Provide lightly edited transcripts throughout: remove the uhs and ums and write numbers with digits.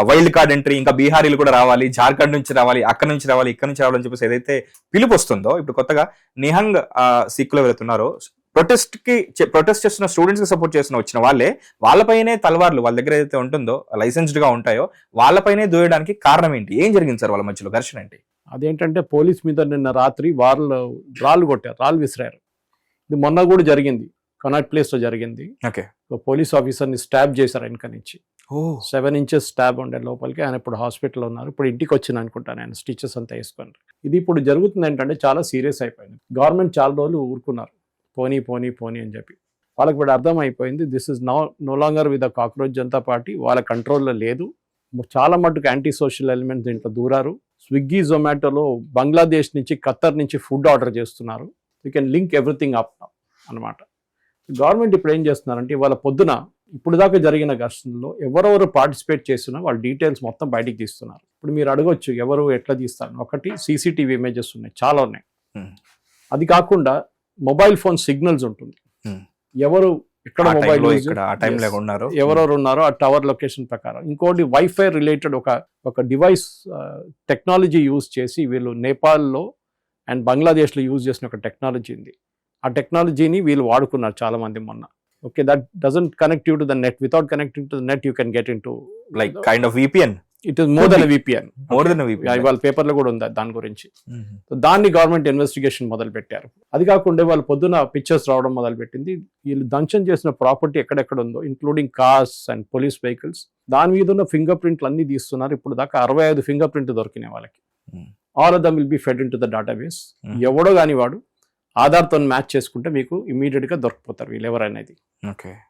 Wild card entry, ఇంకా బీహారీలు కూడా రావాలి, జార్ఖండ్ నుంచి రావాలి, అక్కడ నుంచి రావాలి, ఇక్కడ నుంచి రావాలని చెప్పేసి ఏదైతే పిలుపు వస్తుందో, ఇప్పుడు కొత్తగా నిహంగ్ సిక్కులు వెళ్తున్నారో ప్రొటెస్ట్ చేస్తున్న స్టూడెంట్స్ కి సపోర్ట్ చేస్తున్న వచ్చిన వాళ్ళే వాళ్ళపైనే తలవార్లు వాళ్ళ దగ్గర ఏదైతే ఉంటుందో లైసెన్స్డ్ గా ఉంటాయో వాళ్ళపైనే దూయడానికి కారణం ఏంటి? ఏం జరిగింది సార్ వాళ్ళ మధ్యలో ఘర్షణ ఏంటి? అదేంటంటే పోలీస్ మీద నిన్న రాత్రి రాళ్ళు కొట్టారు, రాళ్ళు విసిరారు. ఇది మొన్న కూడా జరిగింది, కనాట్ ప్లేస్ లో జరిగింది. ఓకే, పోలీస్ ఆఫీసర్ ని స్టాబ్ చేశారు వెనక నుంచి. 7 inches స్టాబ్ ఉండే లోపలికి. ఆయన ఇప్పుడు హాస్పిటల్లో ఉన్నారు. ఇప్పుడు ఇంటికి వచ్చిన అనుకుంటాను, ఆయన స్టిచెస్ అంతా వేసుకున్నారు. ఇది ఇప్పుడు జరుగుతుంది ఏంటంటే చాలా సీరియస్ అయిపోయింది. గవర్నమెంట్ చాలా రోజులు ఊరుకున్నారు, పోనీ పోనీ పోనీ అని చెప్పి. వాళ్ళకి ఇప్పుడు అర్థం అయిపోయింది, this is no longer with the cockroach Janata party. వాళ్ళ కంట్రోల్లో లేదు. చాలా మటుకు యాంటీ సోషల్ ఎలిమెంట్స్ దీంట్లో దూరారు. స్విగ్గీ జొమాటోలో బంగ్లాదేశ్ నుంచి, ఖత్తర్ నుంచి ఫుడ్ ఆర్డర్ చేస్తున్నారు. You can link everything up అనమాట. గవర్నమెంట్ ఇప్పుడు ఏం చేస్తున్నారంటే ఇవాళ పొద్దున ఇప్పుడు దాకా జరిగిన ఘర్షణలో ఎవరెవరు పార్టిసిపేట్ చేస్తున్నా వాళ్ళ డీటెయిల్స్ మొత్తం బయటికి తీస్తున్నారు. ఇప్పుడు మీరు అడగొచ్చు ఎవరు ఎట్లా తీస్తారు. ఒకటి సీసీటీవీ ఇమేజెస్ ఉన్నాయి, చాలా ఉన్నాయి. అది కాకుండా మొబైల్ ఫోన్ సిగ్నల్స్ ఉంటుంది, ఎవరు ఎక్కడ మొబైల్ ఎవరెవరు ఉన్నారో ఆ టవర్ లొకేషన్ ప్రకారం. ఇంకోటి వైఫై రిలేటెడ్ ఒక డివైస్ టెక్నాలజీ యూజ్ చేసి వీళ్ళు నేపాల్లో అండ్ బంగ్లాదేశ్లో యూజ్ చేసిన ఒక టెక్నాలజీ ఉంది. ఆ టెక్నాలజీని వీళ్ళు వాడుకున్నారు చాలా మంది మొన్న. Okay, that doesn't connect you to the net. Without connecting to the net you can get in to like kind of VPN. It is more than VPN. ఇవాళ పేపర్లో కూడా ఉంది దాని గురించి. దాన్ని గవర్నమెంట్ ఇన్వెస్టిగేషన్ మొదలు పెట్టారు. అది కాకుండా వాళ్ళు పొద్దున పిక్చర్స్ రావడం మొదలు పెట్టింది. వీళ్ళు దంచం చేసిన ప్రాపర్టీ ఎక్కడెక్కడ ఉందో, including cars and police vehicles, దాని మీద ఉన్న ఫింగర్ ప్రింట్లు అన్ని తీస్తున్నారు. ఇప్పుడు దాకా 65 ఫింగర్ ప్రింట్ దొరికినాయి వాళ్ళకి. All of them will be fed in to the database. ఎవడో కాని వాడు ఆధార్తో మ్యాచ్ చేసుకుంటే మీకు ఇమీడియట్ గా దొరికిపోతారు వీళ్ళు ఎవరనేది.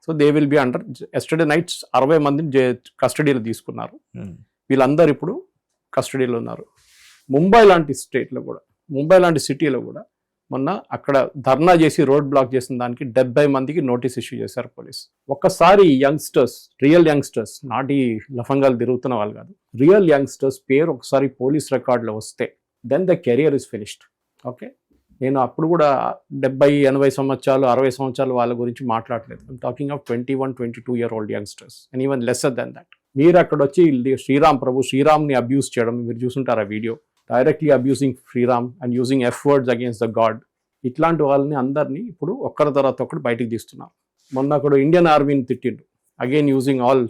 So they will be under. Yesterday night 60 మందిని కస్టడీలో తీసుకున్నారు. వీళ్ళందరూ ఇప్పుడు కస్టడీలో ఉన్నారు. ముంబై లాంటి స్టేట్లో కూడా, ముంబై లాంటి సిటీలో కూడా మొన్న అక్కడ ధర్నా చేసి రోడ్ బ్లాక్ చేసిన దానికి 70 మందికి నోటీస్ ఇష్యూ చేశారు పోలీస్. ఒక్కసారి యంగ్స్టర్స్, రియల్ యంగ్స్టర్స్, నాటి లఫంగాలు తిరుగుతున్న వాళ్ళు కాదు, రియల్ యంగ్స్టర్స్ పేరు ఒకసారి పోలీస్ రికార్డులో వస్తే then the career is finished. Okay, నేను అప్పుడు కూడా 70, 80 సంవత్సరాలు, 60 సంవత్సరాలు వాళ్ళ గురించి మాట్లాడలేదు. I'm talking of 21, 22-year-old youngsters and even lesser than that. మీరు అక్కడ వచ్చి శ్రీరామ్ని అబ్యూస్ చేయడం మీరు చూసుంటారు ఆ వీడియో. Directly abusing Shriram and using F words against the god. ఇట్లాంటి వాళ్ళని అందరినీ ఇప్పుడు ఒక్కరి తర్వాత ఒకటి బయటికి తీస్తున్నారు. మొన్న అక్కడ ఇండియన్ ఆర్మీని తిట్టిండు, again using all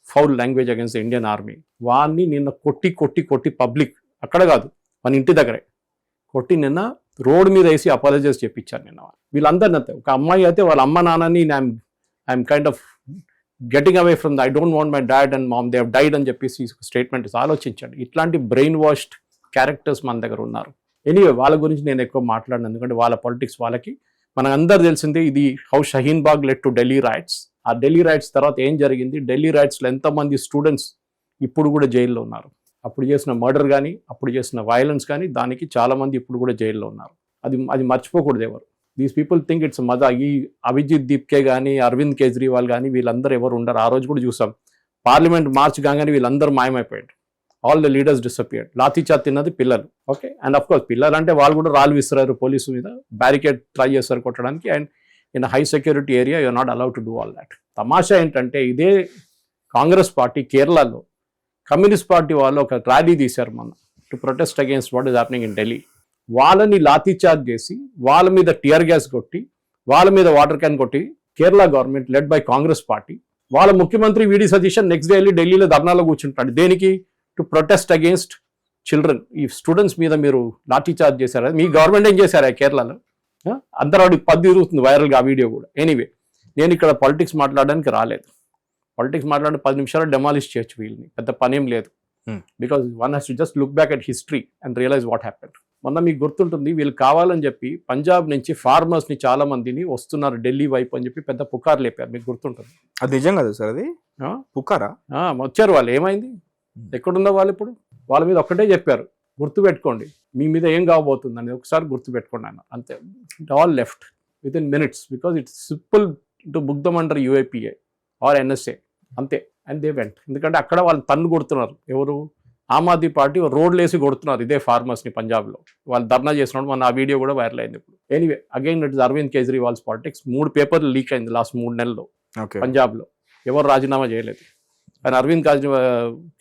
foul language against the Indian army. వాడిని నిన్న కొట్టి కొట్టి కొట్టి పబ్లిక్, అక్కడ కాదు మన ఇంటి దగ్గరే కొట్టి నిన్న రోడ్ మీద వేసి అపాలజైజ్ చేయించారు నిన్న. వీళ్ళందరినీ అంతే. ఒక అమ్మాయి అయితే వాళ్ళ అమ్మ నాన్నని I'm kind of getting away from the I don't want my dad and mom they have died అని చెప్పేసి స్టేట్మెంట్ ఆలోచించండి. ఇట్లాంటి బ్రెయిన్ వాష్డ్ క్యారెక్టర్స్ మన దగ్గర ఉన్నారు. ఎనీవే వాళ్ళ గురించి నేను ఎక్కువ మాట్లాడను, ఎందుకంటే వాళ్ళ పాలిటిక్స్ వాళ్ళకి. మనకు అందరు తెలిసిందే ఇది how Shaheen Bagh led to Delhi riots. ఆ ఢిల్లీ రైట్స్ తర్వాత ఏం జరిగింది, ఢిల్లీ రైట్స్లో ఎంతమంది స్టూడెంట్స్ ఇప్పుడు కూడా జైల్లో ఉన్నారు. అప్పుడు చేసిన మర్డర్ కానీ, అప్పుడు చేసిన వైలెన్స్ కానీ, దానికి చాలా మంది ఇప్పుడు కూడా జైల్లో ఉన్నారు. అది మర్చిపోకూడదు ఎవరు. దీస్ పీపుల్ థింక్ ఇట్స్ మజా. ఈ అభిజిత్ దీప్కే కానీ, అరవింద్ కేజ్రీవాల్ కానీ వీళ్ళందరూ ఎవరు ఉండరు. ఆ రోజు కూడా చూసాం, పార్లమెంట్ మార్చ్ కాగానే వీళ్ళందరూ మాయమైపోయారు. All the leaders disappeared. Lathi charge తిన్నది పిల్లలు. ఓకే, అండ్ అఫ్ కోర్స్ పిల్లలు అంటే వాళ్ళు కూడా రాళ్ళు విసిరారు పోలీసు మీద, బ్యారికేడ్ ట్రై చేస్తారు కొట్టడానికి. And in high security area you're not allowed to do all that. తమాషా ఏంటంటే ఇదే కాంగ్రెస్ పార్టీ కేరళలో కమ్యూనిస్ట్ పార్టీ వాళ్ళు ఒక ర్యాలీ తీశారు మొన్న to protest against what is happening in Delhi. వాళ్ళని లాఠీచార్జ్ చేసి, వాళ్ళ మీద టియర్ గ్యాస్ కొట్టి, వాళ్ళ మీద వాటర్ క్యాన్ కొట్టి, Kerala government led by Congress party, వాళ్ళ ముఖ్యమంత్రి వీడి సతీశన్ నెక్స్ట్ డే వెళ్ళి ఢిల్లీలో ధర్నాలో కూర్చుంటాడు. దేనికి? To protest against children. ఈ స్టూడెంట్స్ మీద మీరు లాఠీచార్జ్ చేశారా? మీ గవర్నమెంట్ ఏం చేశారా కేరళలో? అంతరాడికి 10 తిరుగుతుంది వైరల్గా ఆ వీడియో కూడా. ఎనీవే, నేను ఇక్కడ పాలిటిక్స్ మాట్లాడడానికి రాలేదు. పాలిటిక్స్ మాట్లాడిన 10 నిమిషాలు డెమాలిష్ చేయొచ్చు వీళ్ళని, పెద్ద పనేం లేదు. Because one has to just look back at history and realize what happened. మొన్న మీకు గుర్తుంటుంది, వీళ్ళు కావాలని చెప్పి పంజాబ్ నుంచి ఫార్మర్స్ని చాలా మందిని వస్తున్నారు ఢిల్లీ వైపు అని చెప్పి పెద్ద పుకారు లేపారు. మీకు గుర్తుంటుంది? అది నిజం కదా సార్? అది పుకారా? వచ్చారు వాళ్ళు. ఏమైంది? ఎక్కడుందో వాళ్ళు ఇప్పుడు? వాళ్ళ మీద ఒక్కటే చెప్పారు, గుర్తుపెట్టుకోండి మీ మీద ఏం కాబోతుంది అని ఒకసారి గుర్తుపెట్టుకోండి అన్న. అంతే. It all left with in minutes because it's simple to book them under UAPA or NSA. అంతే. And they went. ఎందుకంటే అక్కడ వాళ్ళు తన్ను కొడుతున్నారు. ఎవరు? ఆమ్ ఆద్మీ పార్టీ రోడ్లు వేసి కొడుతున్నారు ఇదే ఫార్మర్స్ని పంజాబ్లో. వాళ్ళు ధర్నా చేసినప్పుడు మన ఆ వీడియో కూడా వైరల్ అయింది ఇప్పుడు. Anyway, again it is Arvind Kejriwal's politics. 3 పేపర్లు లీక్ అయింది లాస్ట్ 3 నెలల్లో పంజాబ్లో. ఎవరు రాజీనామా చేయలేదు. ఆయన అరవింద్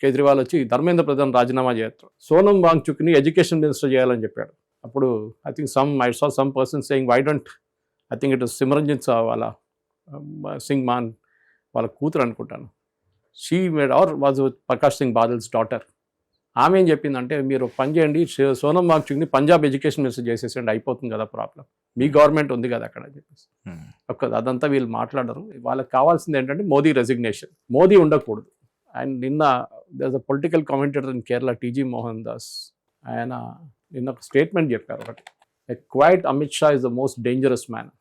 కేజ్రీవాల్ వచ్చి ధర్మేంద్ర ప్రధాన్ రాజీనామా చేస్తారు, సోనం వాంగ్చుక్ని ఎడ్యుకేషన్ మినిస్టర్ చేయాలని చెప్పాడు. అప్పుడు I think I saw some person saying why don't, I think it was Simranjit వాళ్ళ సింగ్ మాన్ వాళ్ళ కూతురు అనుకుంటాను, she made or was Prakash Singh Badal's daughter. ఆమె ఏం చెప్పిందంటే మీరు ఒక పని చేయండి, సోనం వాంగ్చుక్ని పంజాబ్ ఎడ్యుకేషన్ మినిస్టర్ చేసేసండి, అయిపోతుంది కదా ప్రాబ్లం, మీ గవర్నమెంట్ ఉంది కదా అక్కడ అని చెప్పేసి. అదంతా వీళ్ళు మాట్లాడరు. వాళ్ళకి కావాల్సింది ఏంటంటే మోదీ రెసిగ్నేషన్, మోదీ ఉండకూడదు. అండ్ నిన్న there a political commentator in Kerala TG Mohan Das, ఆయన నిన్న ఒక స్టేట్మెంట్ చెప్పారు ఒకటి, a quiet Amit Shah is the most dangerous man.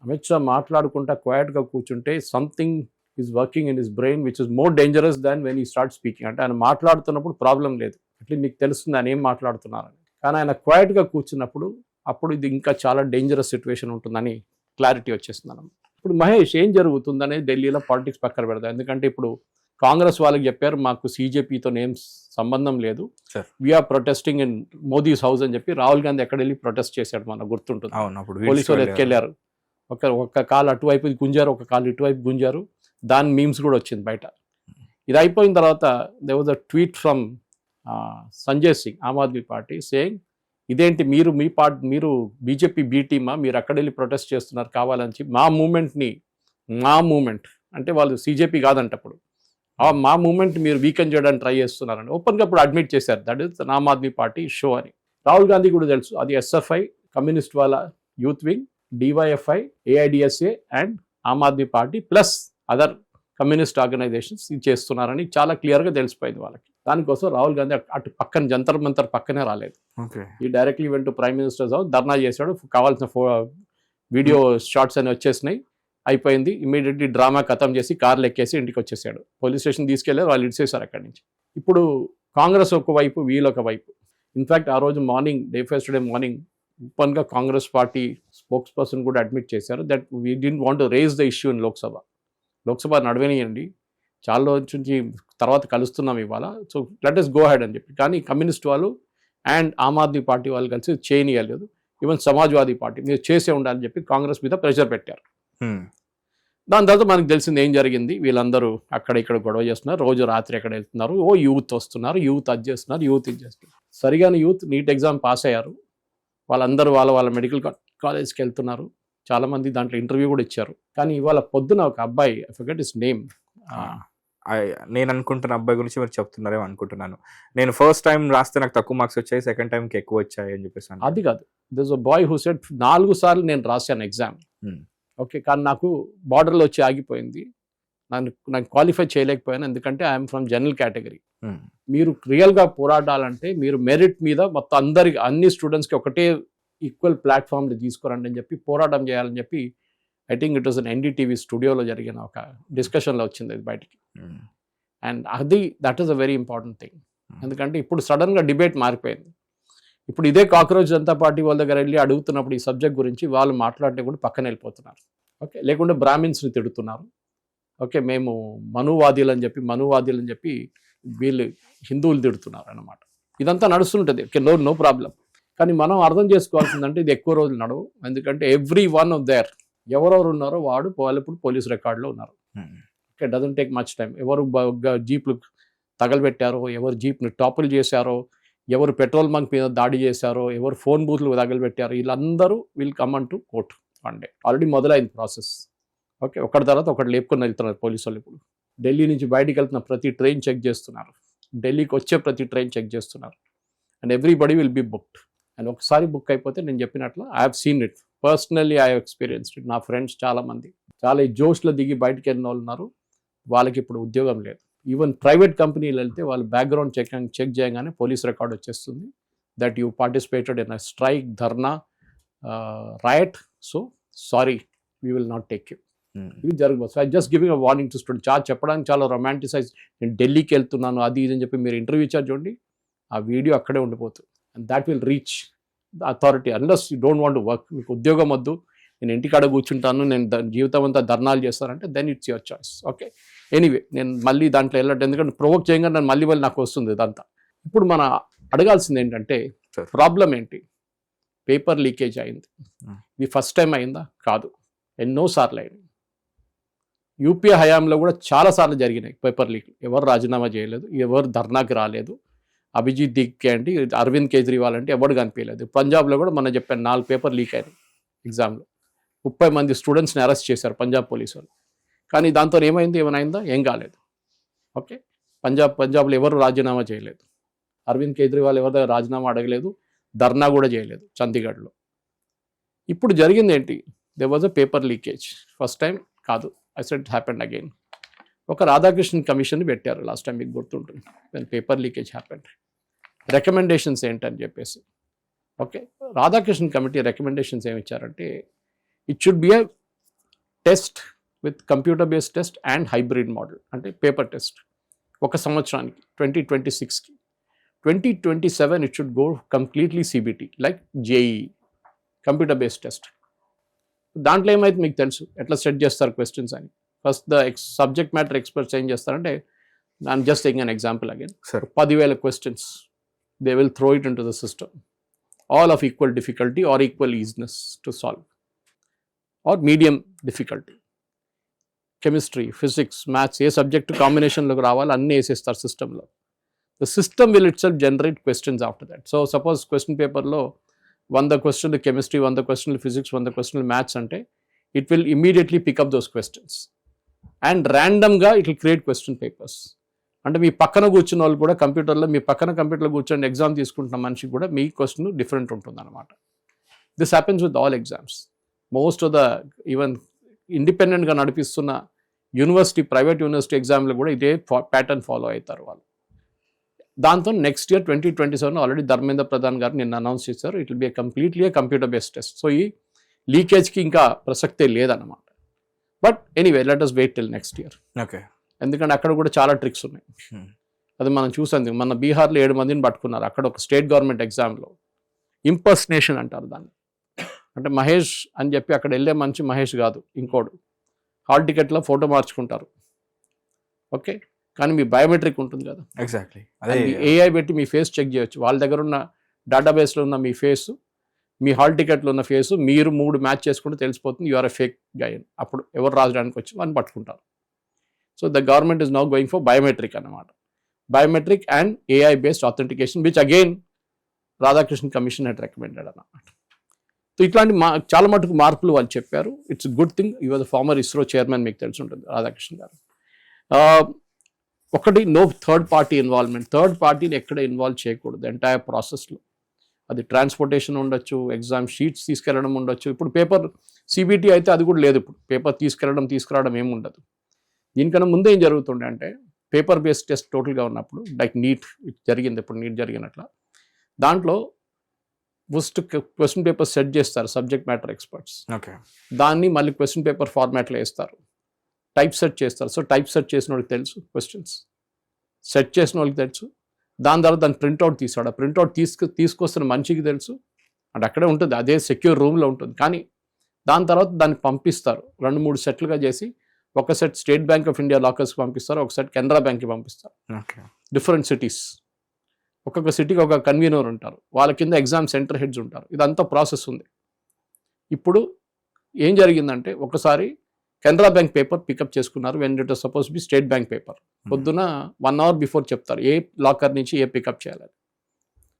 Amit Shah మాట్లాడుకుంటా క్వైట్గా కూర్చుంటే something is working in his brain which is more dangerous than when he start speaking. అంటే ఆయన మాట్లాడుతున్నప్పుడు ప్రాబ్లం లేదు, అట్లా మీకు తెలుస్తుంది ఆయన ఏం మాట్లాడుతున్నారని. కానీ ఆయన క్వైట్గా కూర్చున్నప్పుడు అప్పుడు ఇది ఇంకా చాలా డేంజరస్ సిచ్యువేషన్ ఉంటుందని క్లారిటీ వచ్చేస్తుంది అన్నమాట. ఇప్పుడు మహేష్ ఏం జరుగుతుందనేది ఢిల్లీలో పాలిటిక్స్ పక్కన పెడతాం. ఎందుకంటే ఇప్పుడు కాంగ్రెస్ వాళ్ళకి చెప్పారు మాకు సీజేపీతో ఏం సంబంధం లేదు, we're protesting in Modi's house అని చెప్పి రాహుల్ గాంధీ ఎక్కడ వెళ్ళి ప్రొటెస్ట్ చేశాడు మనకు గుర్తుంటుంది. పోలీసు వాళ్ళు ఎత్తుకెళ్లారు, ఒక కాలు అటువైపు గుంజారు, ఒక కాలు ఇటువైపు గుంజారు, దాని మీమ్స్ కూడా వచ్చింది బయట. ఇది అయిపోయిన తర్వాత there was a tweet from Sanjay Singh, Aam Aadmi party, saying ఇదేంటి మీరు మీరు బీజేపీ బీ టీమా, మీరు అక్కడ వెళ్ళి ప్రొటెస్ట్ చేస్తున్నారు కావాలని, మా మూమెంట్ అంటే వాళ్ళు సీజేపీ కాదంటప్పుడు మా మూమెంట్ మీరు వీకెండ్ చేయడానికి ట్రై చేస్తున్నారని ఓపెన్గా ఇప్పుడు అడ్మిట్ చేశారు. That is Aam Aadmi party show అని. రాహుల్ గాంధీ కూడా తెలుసు అది ఎస్ఎఫ్ఐ, కమ్యూనిస్ట్ వాళ్ళ youth wing, DYFI, AIDSA and Aam Aadmi party plus other communist organisations ఇది చేస్తున్నారని చాలా క్లియర్గా తెలిసిపోయింది వాళ్ళకి. దానికోసం రాహుల్ గాంధీ అటు పక్కన జంతర్ మంతర్ పక్కనే రాలేదు, he directly went to prime minister's house, dharna చేశాడు, కావాల్సిన వీడియో షార్ట్స్ అని వచ్చేసినాయి, అయిపోయింది. ఇమీడియట్లీ డ్రామా ఖతం చేసి కార్లు ఎక్కేసి ఇంటికి వచ్చేసాడు. పోలీస్ స్టేషన్ తీసుకెళ్లారు, వాళ్ళు ఇడిచేశారు అక్కడి నుంచి. ఇప్పుడు కాంగ్రెస్ ఒకవైపు, వీళ్ళు ఒకవైపు. ఇన్ఫ్యాక్ట్ ఆ రోజు మార్నింగ్, ఫస్ట్ డే మార్నింగ్ ఓపెన్గా కాంగ్రెస్ పార్టీ స్పోక్స్ పర్సన్ కూడా అడ్మిట్ చేశారు that we didn't want to raise the issue in Lok Sabha నడవనియండి, చాలా రోజు నుంచి తర్వాత కలుస్తున్నాం ఇవాళ, so let us go head అని చెప్పి. కానీ కమ్యూనిస్ట్ వాళ్ళు అండ్ ఆమ్ ఆద్మీ పార్టీ వాళ్ళు కలిసి చేయనియలేదు. ఈవెన్ సమాజ్వాదీ పార్టీ మీరు చేసే ఉండాలని చెప్పి కాంగ్రెస్ మీద ప్రెషర్ పెట్టారు. దాని తర్వాత మనకు తెలిసింది ఏం జరిగింది, వీళ్ళందరూ అక్కడ ఇక్కడ గొడవ చేస్తున్నారు, రోజు రాత్రి ఎక్కడ వెళ్తున్నారు, యూత్ వస్తున్నారు, యూత్ అది చేస్తున్నారు, యూత్ ఇది చేస్తున్నారు. సరిగానే యూత్ నీట్ ఎగ్జామ్ పాస్ అయ్యారు, వాళ్ళందరూ వాళ్ళ మెడికల్ కాలేజ్కి వెళ్తున్నారు, చాలామంది దాంట్లో ఇంటర్వ్యూ కూడా ఇచ్చారు. కానీ ఇవాళ పొద్దున ఒక అబ్బాయి, ఐ ఫర్గెట్ హిస్ నేమ్, నేను అనుకుంటున్న అబ్బాయి గురించి మీరు చెప్తున్నారేమో అనుకుంటున్నాను. నేను ఫస్ట్ టైం రాస్తే నాకు తక్కువ మార్క్స్ వచ్చాయి, సెకండ్ టైంకి ఎక్కువ వచ్చాయి అని చెప్పేసి. అది కాదు, this a bye who said 4 సార్లు నేను రాశాను ఎగ్జామ్, ఓకే, కానీ నాకు బార్డర్లో వచ్చి ఆగిపోయింది, నాకు క్వాలిఫై చేయలేకపోయాను, ఎందుకంటే ఐఎమ్ ఫ్రమ్ జనరల్ కేటగిరీ. మీరు రియల్గా పోరాడాలంటే మీరు మెరిట్ మీద మొత్తం అన్ని స్టూడెంట్స్కి ఒకటే ఈక్వల్ ప్లాట్ఫామ్ని తీసుకురండి అని చెప్పి పోరాటం చేయాలని చెప్పి, I think it was an NDTV స్టూడియోలో జరిగిన ఒక డిస్కషన్లో వచ్చింది అది బయటికి. And that is a very important thing. ఎందుకంటే ఇప్పుడు సడన్గా డిబేట్ మారిపోయింది. ఇప్పుడు ఇదే కాక్రోచ్ జనతా పార్టీ వాళ్ళ దగ్గర వెళ్ళి అడుగుతున్నప్పుడు ఈ సబ్జెక్ట్ గురించి వాళ్ళు మాట్లాడితే కూడా పక్కన వెళ్ళిపోతున్నారు, ఓకే, లేకుంటే బ్రాహ్మిన్స్ని తిడుతున్నారు, ఓకే, మేము మనువాదీలు అని చెప్పి వీళ్ళు హిందువులు తిడుతున్నారు అన్నమాట. ఇదంతా నడుస్తుంటుంది, ఓకే, నో ప్రాబ్లం. కానీ మనం అర్థం చేసుకోవాల్సిందంటే ఇది ఎక్కువ రోజులు నడవు, ఎందుకంటే ఎవ్రీ వన్ ఆఫ్ దేర్ ఎవరెవరు ఉన్నారో వాళ్ళు ఇప్పుడు పోలీస్ రికార్డులో ఉన్నారు. Okay, doesn't take much time. ఎవరు జీప్లు తగలబెట్టారో, ఎవరు జీప్ని టాపుల్ చేశారో, ఎవరు పెట్రోల్ బంక్ మీద దాడి చేశారో, ఎవరు ఫోన్ బూత్లు తగలబెట్టారో, వీళ్ళందరూ will come on to court one day. Already మొదలైంది ప్రాసెస్, ఓకే, ఒకటి తర్వాత ఒకటి లేపుకొని వెళ్తున్నారు పోలీసు వాళ్ళు. ఇప్పుడు ఢిల్లీ నుంచి బయటికి వెళ్తున్న ప్రతి ట్రైన్ చెక్ చేస్తున్నారు, ఢిల్లీకి వచ్చే ప్రతి ట్రైన్ చెక్ చేస్తున్నారు, and everybody will be booked. And ఒకసారి బుక్ అయిపోతే నేను చెప్పినట్లు I have seen it personally, I have experienced it. నా ఫ్రెండ్స్ చాలామంది చాలా జోష్లో దిగి బయటకు వెళ్ళిన వాళ్ళు ఉన్నారు, వాళ్ళకి ఇప్పుడు ఉద్యోగం లేదు. ఈవెన్ ప్రైవేట్ కంపెనీలు వెళ్తే వాళ్ళు బ్యాక్గ్రౌండ్ చెక్ చేయగానే పోలీస్ రికార్డ్ వచ్చేస్తుంది that you participated in a strike, dharna, right, so sorry, we will not take you. ఇది జరగదు. So I just giving a warning to student. చెప్పడానికి చాలా రొమాంటిసైజ్, నేను ఢిల్లీకి వెళ్తున్నాను అది ఇది అని చెప్పి మీరు ఇంటర్వ్యూ ఇచ్చారు చూడండి, ఆ వీడియో అక్కడే ఉండిపోతుంది. And that will reach the authority unless you don't want to work. మీకు ఉద్యోగం వద్దు, నేను ఇంటికాడ కూర్చుంటాను, నేను జీవితం అంతా ధర్నాలు చేస్తానంటే then it's your choice, okay. Anyway, నేను మళ్ళీ దాంట్లో వెళ్ళట్టు, ఎందుకంటే ప్రొవోక్ చేయగానే నేను మళ్ళీ నాకు వస్తుంది ఇదంతా. ఇప్పుడు మన అడగాల్సింది ఏంటంటే ప్రాబ్లం ఏంటి? పేపర్ లీకేజ్ అయింది, ఇది ఫస్ట్ టైం అయిందా? కాదు, ఎన్నోసార్లు అయింది. యూపీఏ హయాంలో కూడా చాలాసార్లు జరిగినాయి పేపర్ లీక్. ఎవరు రాజీనామా చేయలేదు, ఎవరు ధర్నాకి రాలేదు. అభిజిత్ దిగ్కే అంటే అరవింద్ కేజ్రీవాల్ అంటే ఎవరు కనిపించలేదు. పంజాబ్లో కూడా మొన్న చెప్పాను 4 పేపర్ లీక్ అయినాయి ఎగ్జామ్లో. 30 మంది స్టూడెంట్స్ని అరెస్ట్ చేశారు పంజాబ్ పోలీసు వాళ్ళు. కానీ దాంతో ఏమైందా ఏం కాలేదు. ఓకే, పంజాబ్లో ఎవరు రాజీనామా చేయలేదు. అరవింద్ కేజ్రీవాల్ ఎవరి దగ్గర రాజీనామా అడగలేదు, ధర్నా కూడా చేయలేదు చండీగఢ్లో. ఇప్పుడు జరిగింది ఏంటి? They was a paper leakage. First time కాదు, I said it happened again. ఒక రాధాకృష్ణన్ కమిషన్ పెట్టారు లాస్ట్ టైం, మీకు గుర్తుంటుంది. దాని పేపర్ లీకేజ్ హ్యాపెండ్. రికమెండేషన్స్ ఏంటని చెప్పేసి. ఓకే, రాధాకృష్ణన్ కమిటీ రికమెండేషన్స్ ఏమి ఇచ్చారంటే it should be a test with computer based test and hybrid model, అంటే పేపర్ టెస్ట్ 1 సంవత్సరానికి 2026కి. 2027 it should go completely CBT like JEE, computer based test. దాంట్లో ఏమైతే మీకు తెలుసు ఎట్లా సెట్ చేస్తారు క్వశ్చన్స్ అని. First the subject matter experts ఏం చేస్తారంటే, I'm just taking an example again, 10,000 questions they will throw it into the system, all of equal difficulty are equal easiness to solve or medium difficulty. Chemistry, physics, maths ఏ subject కాంబినేషన్లోకి రావాలి అన్నీ వేసేస్తారు సిస్టంలో. The system will itself generate questions after that. So suppose question పేపర్లో 100 క్వశ్చన్లు chemistry, 100 క్వశ్చన్లు physics, 100 క్వశ్చన్లు మ్యాథ్స్ అంటే it will immediately pick up those questions and ర్యాండమ్గా it will create question papers. అంటే మీ పక్కన కూర్చున్న వాళ్ళు కూడా కంప్యూటర్లో, మీ పక్కన కంప్యూటర్లో కూర్చొని ఎగ్జామ్ తీసుకుంటున్న మనిషికి కూడా మీ క్వశ్చన్ డిఫరెంట్ ఉంటుంది అనమాట. This happens with all exams. Most of the even ఇండిపెండెంట్గా నడిపిస్తున్న యూనివర్సిటీ, ప్రైవేట్ యూనివర్సిటీ ఎగ్జామ్లో కూడా ఇదే ప్యాటర్న్ ఫాలో అవుతారు వాళ్ళు. దాంతో next year 2027 already Dharmendra Pradhan garu నిన్న అనౌన్స్ చేశారు, it will be completely computer based test. So ఈ లీకేజ్కి ఇంకా ప్రసక్తే లేదన్నమాట. But anyway let us wait till next year. Okay, ఎందుకంటే అక్కడ కూడా చాలా ట్రిక్స్ ఉన్నాయి. అది మనం చూసాం. మన బీహార్లో 7 మందిని పట్టుకున్నారు అక్కడ ఒక స్టేట్ గవర్నమెంట్ ఎగ్జామ్లో. ఇంపర్సనేషన్ అంటారు దాన్ని. అంటే మహేష్ అని చెప్పి అక్కడ వెళ్ళే మనిషి మహేష్ కాదు, ఇంకోడు. హాల్ టికెట్లో ఫోటో మార్చుకుంటారు. ఓకే, కానీ మీ బయోమెట్రిక్ ఉంటుంది కదా, ఎగ్జాక్ట్లీ ఏఐ పెట్టి మీ ఫేస్ చెక్ చేయొచ్చు. వాళ్ళ దగ్గర ఉన్న డేటాబేస్లో ఉన్న మీ ఫేసు, మీ హాల్ టికెట్లో ఉన్న ఫేసు మీరు 3 మ్యాచ్ చేసుకుంటే తెలిసిపోతుంది you are a fake guy. అప్పుడు ఎవరు రాజడానికి వచ్చి వాళ్ళని పట్టుకుంటారు. So the government is now going for biometric అన్నమాట. Biometric and AI based authentication which again Radhakrishna commission had recommended అన్నమాట. సో ఇట్లాంటి చాలా మటుకు మార్పులు వాళ్ళు చెప్పారు. It's good thing. Your the former ISRO chairman, మీకు తెలిసి ఉంటుంది రాధాకృష్ణ గారు. ఒకటి, no third party involvement. Third పార్టీని ఎక్కడ ఇన్వాల్వ్ చేయకూడదు ఎంటైర్ ప్రాసెస్లో. అది ట్రాన్స్పోర్టేషన్ ఉండొచ్చు, ఎగ్జామ్ షీట్స్ తీసుకెళ్ళడం ఉండొచ్చు. ఇప్పుడు పేపర్ సిబిటి అయితే అది కూడా లేదు. ఇప్పుడు పేపర్ తీసుకురావడం ఏమి ఉండదు. దీనికన్నా ముందే ఏం జరుగుతుండే అంటే, పేపర్ బేస్డ్ టెస్ట్ టోటల్గా ఉన్నప్పుడు లైక్ నీట్ జరిగింది, ఇప్పుడు నీట్ జరిగినట్ల దాంట్లో ఫస్ట్ క్వశ్చన్ పేపర్ సెట్ చేస్తారు సబ్జెక్ట్ మ్యాటర్ ఎక్స్పర్ట్స్. ఓకే, దాన్ని మళ్ళీ క్వశ్చన్ పేపర్ ఫార్మాట్లో వేస్తారు, టైప్ సెట్ చేస్తారు. సో టైప్ సెట్ చేసిన వాళ్ళకి తెలుసు, క్వశ్చన్స్ సెట్ చేసిన వాళ్ళకి తెలుసు. దాని తర్వాత దాన్ని ప్రింట్అవుట్ తీసాడు. ఆ ప్రింట్అవుట్ తీసుకొస్తున్న మనిషికి తెలుసు, అంటే అక్కడే ఉంటుంది, అదే సెక్యూర్ రూమ్లో ఉంటుంది. కానీ దాని తర్వాత దాన్ని పంపిస్తారు 2-3 సెట్లుగా చేసి. ఒక set State Bank of India లాకర్స్కి పంపిస్తారు, ఒక సెట్ కెనరా బ్యాంక్కి పంపిస్తారు. డిఫరెంట్ సిటీస్, ఒక్కొక్క సిటీకి ఒక కన్వీనర్ ఉంటారు, వాళ్ళ కింద ఎగ్జామ్ సెంటర్ హెడ్స్ ఉంటారు. ఇదంతా ప్రాసెస్ ఉంది. ఇప్పుడు ఏం జరిగిందంటే, ఒకసారి కెనరా బ్యాంక్ పేపర్ పికప్ చేసుకున్నారు when it was suppose be state bank paper. పొద్దున 1 అవర్ బిఫోర్ చెప్తారు ఏ లాకర్ నుంచి ఏ పికప్ చేయాలని.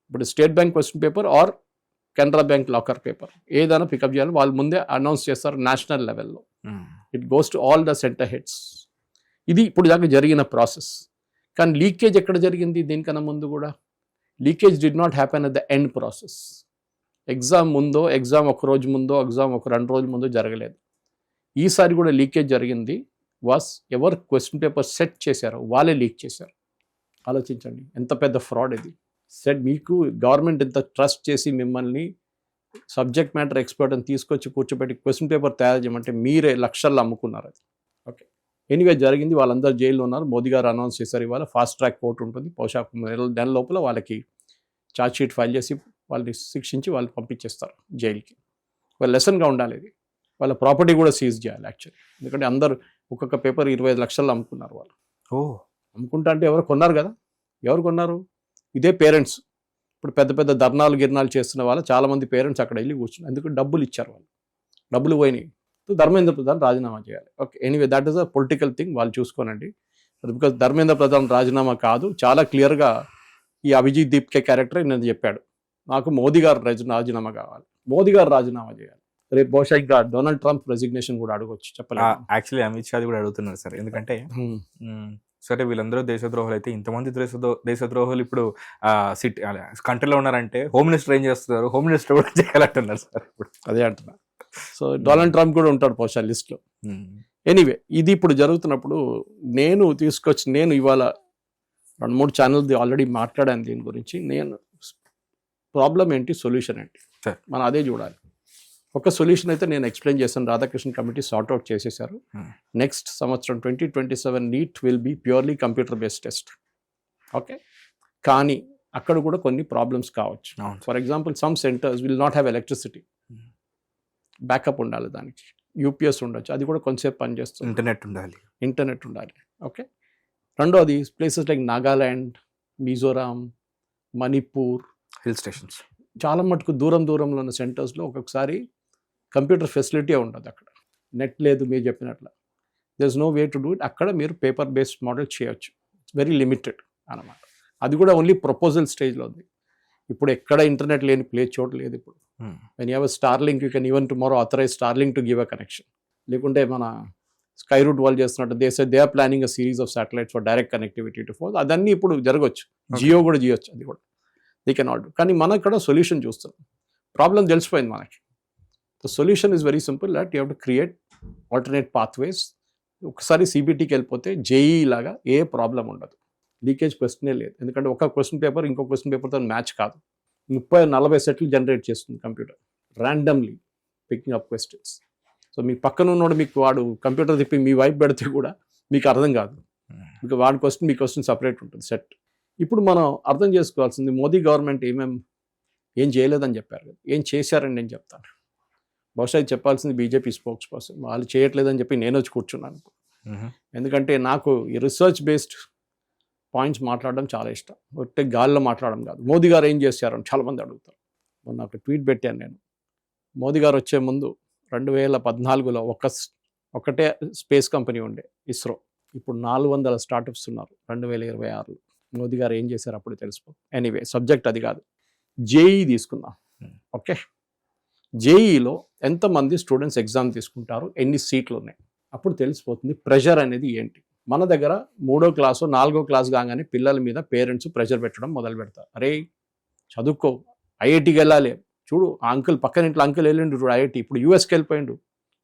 ఇప్పుడు state bank question paper or Canara bank locker paper ఏదైనా పికప్ చేయాలి, వాళ్ళు ముందే అనౌన్స్ చేస్తారు నేషనల్ లెవెల్లో. It goes to all the centre heads. ఇది ఇప్పుడు దాకా జరిగిన ప్రాసెస్. కానీ లీకేజ్ ఎక్కడ జరిగింది? దీనికన్నా ముందు కూడా leakage did not happen at the end process. Exam ముందో, ఎగ్జామ్ 1 రోజు ముందో, ఎగ్జామ్ 2 రోజుల ముందో జరగలేదు. ఈసారి కూడా లీకేజ్ జరిగింది. వాస్ ఎవరు క్వశ్చన్ పేపర్ సెట్ చేశారో వాళ్ళే లీక్ చేశారు. ఆలోచించండి ఎంత పెద్ద ఫ్రాడ్ ఇది. సెట్ మీకు గవర్నమెంట్ ఎంత ట్రస్ట్ చేసి మిమ్మల్ని సబ్జెక్ట్ మ్యాటర్ ఎక్స్పర్ట్ అని తీసుకొచ్చి కూర్చోబెట్టి క్వశ్చన్ పేపర్ తయారు చేయమంటే మీరే లక్షల్లో అమ్ముకున్నారు అది. ఓకే, ఎనీవే జరిగింది. వాళ్ళందరూ జైల్లో ఉన్నారు. మోదీ గారు అనౌన్స్ చేశారు ఇవాళ ఫాస్ట్ ట్రాక్ కోర్టు ఉంటుంది, బహుశా నెల లోపల వాళ్ళకి ఛార్జ్ షీట్ ఫైల్ చేసి వాళ్ళని శిక్షించి వాళ్ళు పంపించేస్తారు జైలుకి. వాళ్ళ లెసన్గా ఉండాలి ఇది. వాళ్ళ ప్రాపర్టీ కూడా సీజ్ చేయాలి యాక్చువల్లీ. ఎందుకంటే అందరూ ఒక్కొక్క పేపర్ 25 లక్షల్లో అమ్ముకున్నారు వాళ్ళు. అమ్ముకుంటా అంటే ఎవరు కొన్నారు కదా, ఎవరు కొన్నారు? ఇదే పేరెంట్స్. ఇప్పుడు పెద్ద పెద్ద ధర్నాలు గిర్నాలు చేస్తున్న వాళ్ళు చాలామంది పేరెంట్స్ అక్కడ వెళ్ళి కూర్చున్నారు. ఎందుకంటే డబ్బులు ఇచ్చారు వాళ్ళు, డబ్బులు పోయినాయి. ధర్మేంద్ర ప్రధాన్ రాజీనామా చేయాలి. Okay, anyway that is a political thing, వాళ్ళు చూసుకోనండి. బికాస్ ధర్మేంద్ర ప్రధాన్ రాజీనామా కాదు, చాలా క్లియర్గా ఈ అభిజిత్ దీప్కే క్యారెక్టర్ నేను చెప్పాడు, నాకు మోదీ గారు రాజీనామా కావాలి, మోదీ గారు రాజీనామా చేయాలి. రేపు బహుశా ఇంకా డొనాల్డ్ ట్రంప్ రెసిగ్నేషన్ కూడా అడగొచ్చు, చెప్పలేదు. యాక్చువల్లీ అమిత్ షా కూడా అడుగుతున్నారు సార్, ఎందుకంటే సరే వీళ్ళందరూ దేశద్రోహులు అయితే ఇంతమంది దేశద్రోహులు ఇప్పుడు సిటీ కంట్రీలో ఉన్నారంటే హోమ్ మినిస్టర్ ఏం చేస్తున్నారు, హోమ్ మినిస్టర్ కూడా చేయాలంటున్నారు సార్ ఇప్పుడు. అదే అంటున్నా. సో డొనాల్డ్ ట్రంప్ కూడా ఉంటాడు బహుశా లిస్ట్లో. ఎనీవే ఇది ఇప్పుడు జరుగుతున్నప్పుడు నేను ఇవాళ 2-3 ఛానల్ది ఆల్రెడీ మాట్లాడాను దీని గురించి. నేను ప్రాబ్లం ఏంటి, సొల్యూషన్ ఏంటి, మనం అదే చూడాలి. ఒక సొల్యూషన్ అయితే నేను ఎక్స్ప్లెయిన్ చేశాను, రాధాకృష్ణ కమిటీ సార్ట్అవుట్ చేసేసారు. నెక్స్ట్ సంవత్సరం 2027 NEET will be purely computer based test. Okay, కానీ అక్కడ కూడా కొన్ని ప్రాబ్లమ్స్ కావచ్చు. For example some centres will not have electricity, backup ఉండాలి, దానికి యూపీఎస్ ఉండొచ్చు, అది కూడా కొంతసేపు పనిచేస్తుంది, ఇంటర్నెట్ ఉండాలి. ఓకే, రెండోది places like Nagaland, Mizoram, Manipur, hill stations, చాలా మటుకు దూరంలో ఉన్న సెంటర్స్లో ఒక్కొక్కసారి కంప్యూటర్ ఫెసిలిటీ ఉండదు, అక్కడ నెట్ లేదు మీరు చెప్పినట్లు, there is no way to do it. అక్కడ మీరు పేపర్ బేస్డ్ మోడల్ చేయొచ్చు, వెరీ లిమిటెడ్ అన్నమాట. అది కూడా ఓన్లీ ప్రపోజల్ స్టేజ్లో ఉంది. ఇప్పుడు ఎక్కడ ఇంటర్నెట్ లేని ప్లేస్ చోటు లేదు ఇప్పుడు. When you have Starlink, you can even tomorrow authorise Starlink to give a connection. లేకుంటే మన స్కై రూట్ వాళ్ళు చేస్తున్నట్టు they are planning a series of satellites for direct connectivity to phone. అదన్నీ ఇప్పుడు జరగవచ్చు, జియో కూడా చేయొచ్చు, అది కూడా దే కెన్ ఆల్ డూ. కానీ మనం ఇక్కడ సొల్యూషన్ చూస్తున్నాం, ప్రాబ్లం తెలిసిపోయింది మనకి. The solution is very simple, that you have to create alternate pathways. ఒకసారి సిబిటీకి వెళ్ళిపోతే జేఈ లాగా ఏ ప్రాబ్లం ఉండదు, లీకేజ్ క్వశ్చనే లేదు. ఎందుకంటే ఒక క్వశ్చన్ పేపర్ ఇంకో క్వశ్చన్ పేపర్తో మ్యాచ్ కాదు. 30-40 సెట్లు జనరేట్ చేస్తుంది computer, randomly picking up questions. So మీ పక్కన ఉన్నోడు మీకు వాడు కంప్యూటర్ తిప్పి మీ వైపు పెడితే కూడా మీకు అర్థం కాదు, ఇంకా వాడి క్వశ్చన్ మీ క్వశ్చన్ సపరేట్ ఉంటుంది సెట్. ఇప్పుడు మనం అర్థం చేసుకోవాల్సింది, మోదీ గవర్నమెంట్ ఏం చేయలేదని చెప్పారు కదా, ఏం చేశారని నేను చెప్తాను. బహుశా ఇది చెప్పాల్సింది బీజేపీ స్పోక్స్ పర్సన్, వాళ్ళు చేయట్లేదని చెప్పి నేను వచ్చి కూర్చున్నాను. ఎందుకంటే నాకు ఈ రీసెర్చ్ బేస్డ్ పాయింట్స్ మాట్లాడడం చాలా ఇష్టం, ఒట్టే గాల్లో మాట్లాడడం కాదు. మోదీ గారు ఏం చేశారని చాలామంది అడుగుతారు. మొన్న ఒక ట్వీట్ పెట్టాను నేను, మోదీ గారు వచ్చే ముందు 2014లో ఒకటే స్పేస్ కంపెనీ ఉండే ఇస్రో, ఇప్పుడు 400 స్టార్టప్స్ ఉన్నారు 2026లో. మోదీ గారు ఏం చేశారు అప్పుడు తెలిసిపోతుంది. ఎనీవే సబ్జెక్ట్ అది కాదు, జేఈ తీసుకుందాం. ఓకే, జేఈలో ఎంతమంది స్టూడెంట్స్ ఎగ్జామ్ తీసుకుంటారు, ఎన్ని సీట్లు ఉన్నాయి, అప్పుడు తెలిసిపోతుంది ప్రెషర్ అనేది ఏంటి. మన దగ్గర 3వ క్లాసు 4వ క్లాస్ కాగానే పిల్లల మీద పేరెంట్స్ ప్రెషర్ పెట్టడం మొదలు పెడతారు. అరే చదువుకో, ఐఐటీకి వెళ్ళాలి, చూడు ఆ అంకుల్ పక్కన ఇంట్లో అంకుల్ వెళ్ళిండు చూడు ఐఐటీ, ఇప్పుడు యూఎస్కి వెళ్ళిపోయిండు,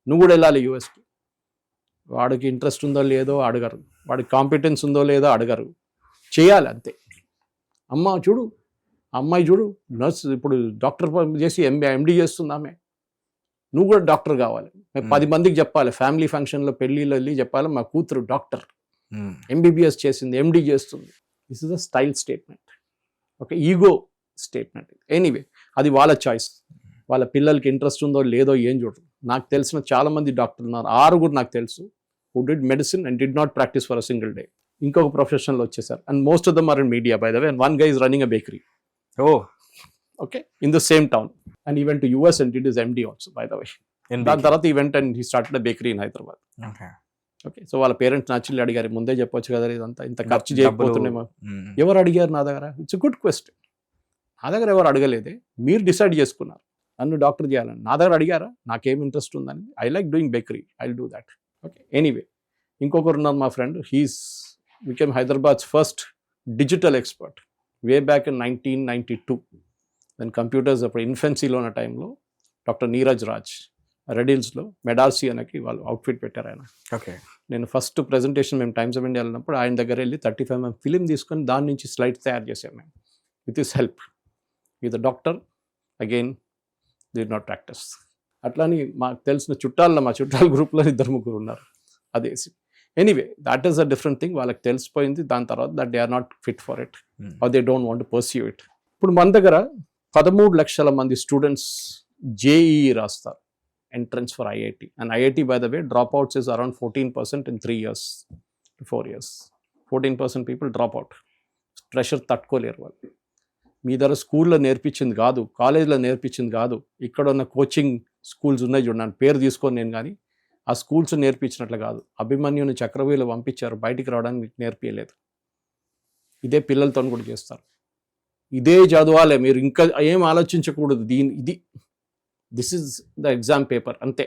నువ్వు కూడా వెళ్ళాలి యూఎస్కి. వాడికి ఇంట్రెస్ట్ ఉందో లేదో అడగరు, వాడికి కాంపిటెన్స్ ఉందో లేదో అడగరు, చేయాలి అంతే. అమ్మ చూడు, అమ్మాయి చూడు నర్స్, ఇప్పుడు డాక్టర్ చేసి ఎండి చేస్తుంది ఆమె, నువ్వు కూడా డాక్టర్ కావాలి. 10 మందికి చెప్పాలి, ఫ్యామిలీ ఫంక్షన్లో పెళ్ళిలో వెళ్ళి చెప్పాలి, మా కూతురు డాక్టర్ ఎంబీబీఎస్ చేసింది, ఎండి చేస్తుంది. This is a style statement, okay, ego statement. Anyway అది వాళ్ళ చాయిస్, వాళ్ళ పిల్లలకి ఇంట్రెస్ట్ ఉందో లేదో ఏం చూడరు. నాకు తెలిసిన చాలామంది డాక్టర్లు ఉన్నారు, 6 నాకు తెలుసు, who did medicine and did not practice for a single day. ఇంకొక ప్రొఫెషన్లో వచ్చేసారు, and most of them are in media by the way, and one guy is running a bakery. Okay, in the same town, and he went to US and did his MD also by the way. దాని తర్వాత he went and he started a bakery in Hyderabad. Okay, so వాళ్ళ parents నాచుల్లి అడిగారు, ముందే చెప్పొచ్చు కదా ఇదంతా, ఇంత ఖర్చు చేయకపోతున్నామో. ఎవరు అడిగారు నా దగ్గర? It's good question. నా దగ్గర ఎవరు అడగలేదే, మీరు డిసైడ్ చేసుకున్నారు నన్ను డాక్టర్ చేయాలని. నా దగ్గర అడిగారా నాకేం ఇంట్రెస్ట్ ఉందని? I like doing bakery, I will do that. Okay, anyway ఇంకొకరు ఉన్నారు మా friend, he's became Hyderabad's first digital expert way back in 1992 then computers అప్పుడు ఇన్ఫెన్సీలో ఉన్న టైంలో. డాక్టర్ నీరజ్ రాజ్ రెడిల్స్లో మెడాల్సీ అనకి వాళ్ళు అవుట్ఫిట్ పెట్టారు ఆయన. ఓకే, నేను ఫస్ట్ ప్రెజెంటేషన్ మేము టైమ్స్ ఆఫ్ ఇండియా వెళ్ళినప్పుడు ఆయన దగ్గర వెళ్ళి 35mm ఫిలిం తీసుకొని దాని నుంచి స్లైడ్స్ తయారు చేసాం మేము, with his help. With doctor again did not practice. అట్లాని మాకు తెలిసిన మా చుట్టాల గ్రూప్లో 2-3 ఉన్నారు అదేసి. Anyway that is a different thing, వాళ్ళకి తెలిసిపోయింది. దాని తర్వాత that they are not fit for it or they don't want to pursue it. ఇప్పుడు మన దగ్గర 13 లక్షల మంది స్టూడెంట్స్ జేఈ రాస్తారు entrance for IIT, and IIT by the way dropouts is around 14% in 3 years to 4 years. 14% people drop out. Pressure తట్టుకోలేరు వాళ్ళు. మీ దగ్గర స్కూల్లో నేర్పించింది కాదు, కాలేజ్లో నేర్పించింది కాదు, ఇక్కడ ఉన్న కోచింగ్ స్కూల్స్ ఉన్నాయి చూడండి, పేరు తీసుకొని నేను కానీ ఆ స్కూల్స్ నేర్పించినట్లు కాదు. అభిమన్యుని చక్రవ్యూహలు పంపించారు, బయటికి రావడానికి మీకు నేర్పించలేదు. ఇదే పిల్లలతో కూడా చేస్తారు. ఇదే చదవాలి, మీరు ఇంకా ఏం ఆలోచించకూడదు. This is the exam paper అంతే.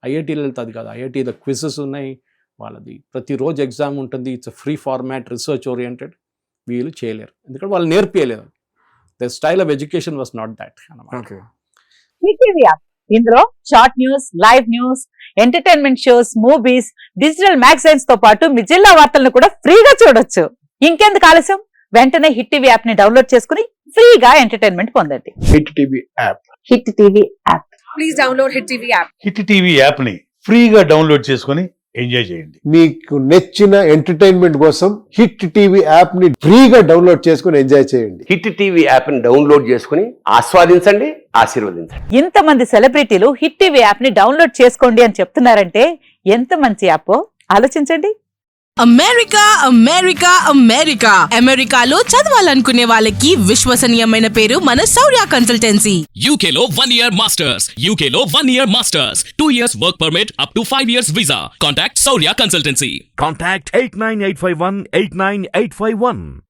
ఐఐటీలో అది కాదు. ఐఐటీలో క్విజెస్ ఉన్నాయి, వాళ్ళది ప్రతిరోజు ఎగ్జామ్ ఉంటుంది. It's free format, research oriented. వీళ్ళు చేయలేరు, ఎందుకంటే వాళ్ళు నేర్పించలేదు. The style of education was not that అన్నమాట. ఈటీవీ యాప్, ఇందులో short news, live news, entertainment shows, movies, digital magazines తో పాటు మీ జిల్లా వార్తలను కూడా ఫ్రీగా చూడొచ్చు. ఇంకెందుకు ఆలస్యం, వెంటనే హిట్ టీవీ యాప్ ని డౌన్లోడ్ చేసుకుని ఫ్రీగా ఎంటర్టైన్మెంట్ పొందండి. Hit TV app. Hit TV app, please download hit TV app. Hit TV app ని ఫ్రీగా డౌన్లోడ్ చేసుకొని ఎంజాయ్ చేయండి. మీకు నచ్చిన ఎంటర్టైన్మెంట్ కోసం హిట్ టీవీ యాప్ ని ఫ్రీగా డౌన్లోడ్ చేసుకుని ఎంజాయ్ చేయండి. హిట్ టీవీ యాప్ ని డౌన్లోడ్ చేసుకుని ఆస్వాదించండి, ఆశీర్వదించండి. ఇంతమంది సెలబ్రిటీలు హిట్ టీవీ యాప్ ని డౌన్లోడ్ చేసుకోండి అని చెప్తున్నారంటే ఎంత మంచి యాప్ ఆలోచించండి. అమెరికా అమెరికా అమెరికా అమెరికాలో చదవాలనుకునే వాళ్ళకి విశ్వసనీయమైన పేరు మన శౌర్య కన్సల్టెన్సీ. UK లో 1 year masters, UK లో 1 year masters, 2 years work permit up to 5 years visa. Contact Saurya Consultancy. Contact 89851 89851.